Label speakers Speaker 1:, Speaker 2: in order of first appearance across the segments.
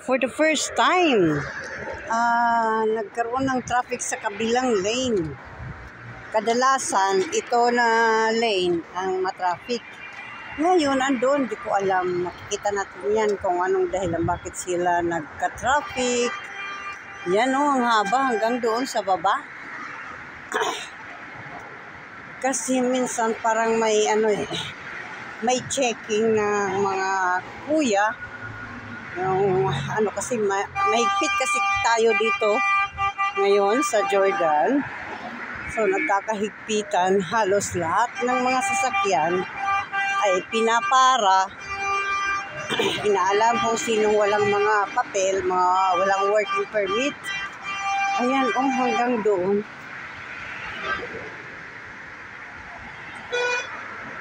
Speaker 1: For the first time, nagkaroon ng traffic sa kabilang lane. Kadalasan, ito na lane ang matraffic. Ngayon, andun, di ko alam. Makikita natin yan kung anong dahilan bakit sila nagka-traffic. Yan o, ang haba hanggang doon sa baba. Kasi minsan parang may may checking na mga kuya. Yung kasi mahigpit kasi tayo dito ngayon sa Jordan. So nagkakahigpitan, halos lahat ng mga sasakyan ay pinapara. Inaalam kung sinong walang mga papel, walang working permit. Ayan, hanggang doon.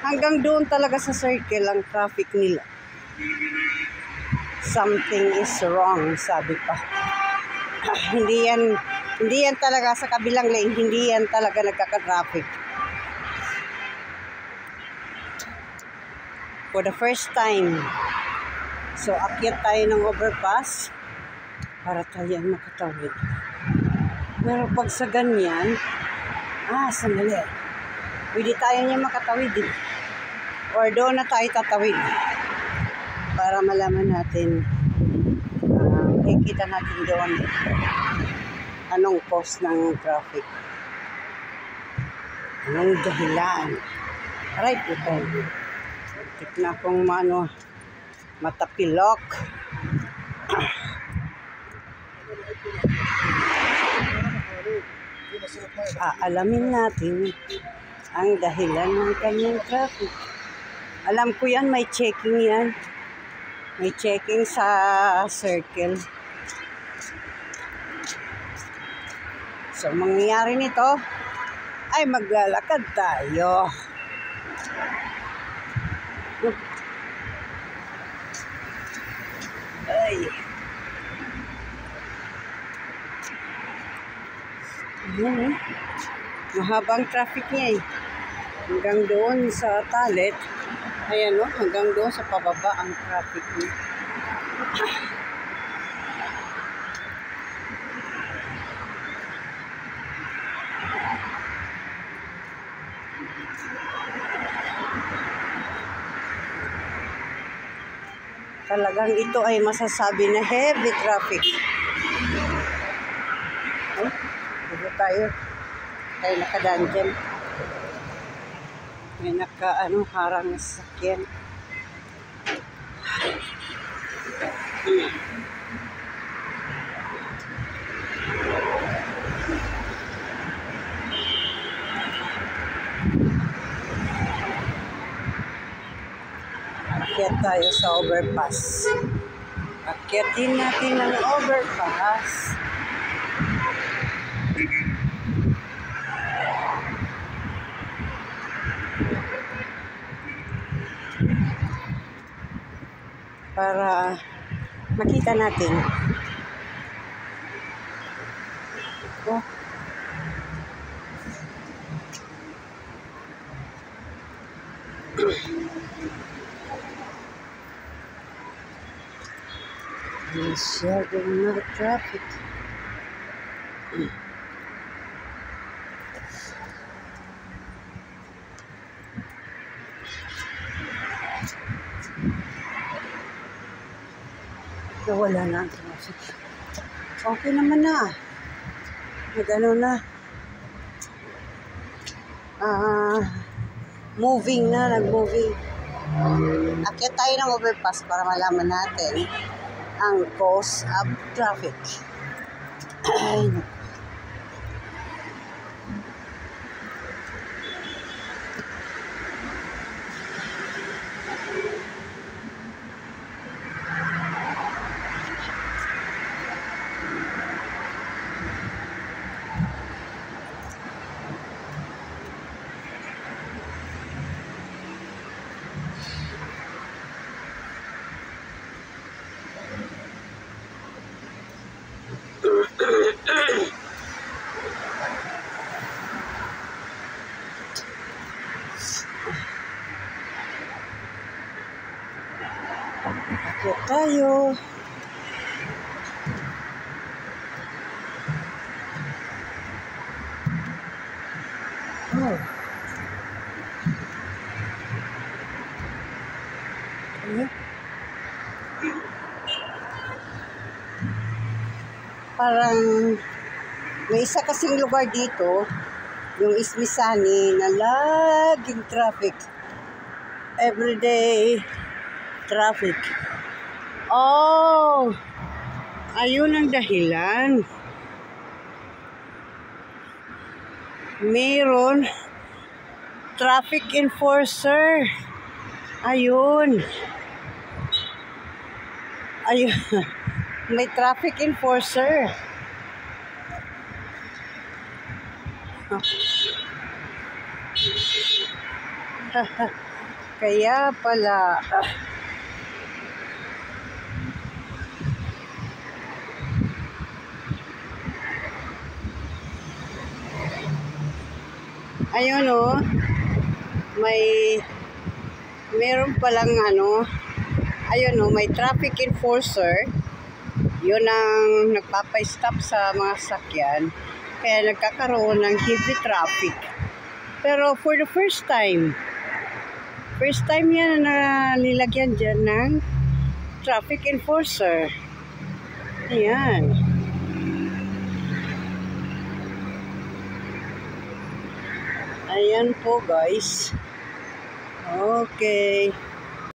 Speaker 1: Hanggang doon talaga sa circle ang traffic nila. Something is wrong, sabi pa. Hindi yan talaga sa kabilang lane, hindi yan talaga nagkaka-traffic. For the first time. So, akyat tayo ng overpass para tayo makatawid. Pero pag sa ganyan, sandali. Pwede tayo niya makatawid eh. Or doon na tayo tatawid. Para malaman natin, kikita natin doon anong cause ng traffic. Anong dahilan. Right, ito. Tignan kong matapilok. Alamin natin ang dahilan ng kanyang traffic. Alam ko yan, may checking yan. May checking sa circle. So, mangyayari nito ay maglalakad tayo. Ay. Ayan, mahabang traffic niya eh. Hanggang doon sa Talet. Ayan hanggang doon sa pababa ang traffic niya. Talagang ito ay masasabi na heavy traffic. Dito tayo nakadaan dyan. May harang na sasakyan. Akyat tayo sa overpass. Akyatin natin ang overpass. Para makita natin. Masyadong na traffic. Wala na ang traffic. Okay naman na. Moving na, nag-moving. Akyat tayo ng overpass para malaman natin ang cause of traffic. Ay, akyat tayo. Parang may isa kasing lugar dito, yung Ismisani, na laging traffic. Everyday traffic. Oh, ayun ang dahilan. Mayroon traffic enforcer. Ayun. Ayun. May traffic enforcer. Kaya pala. Ayun oh. Meron palang ayun oh, may traffic enforcer. Yun ang nagpapa-stop sa mga sakyan. Kaya nagkakaroon ng heavy traffic. Pero for the first time yan na nilagyan dyan ng traffic enforcer. Ayan. Ayan po guys. Okay.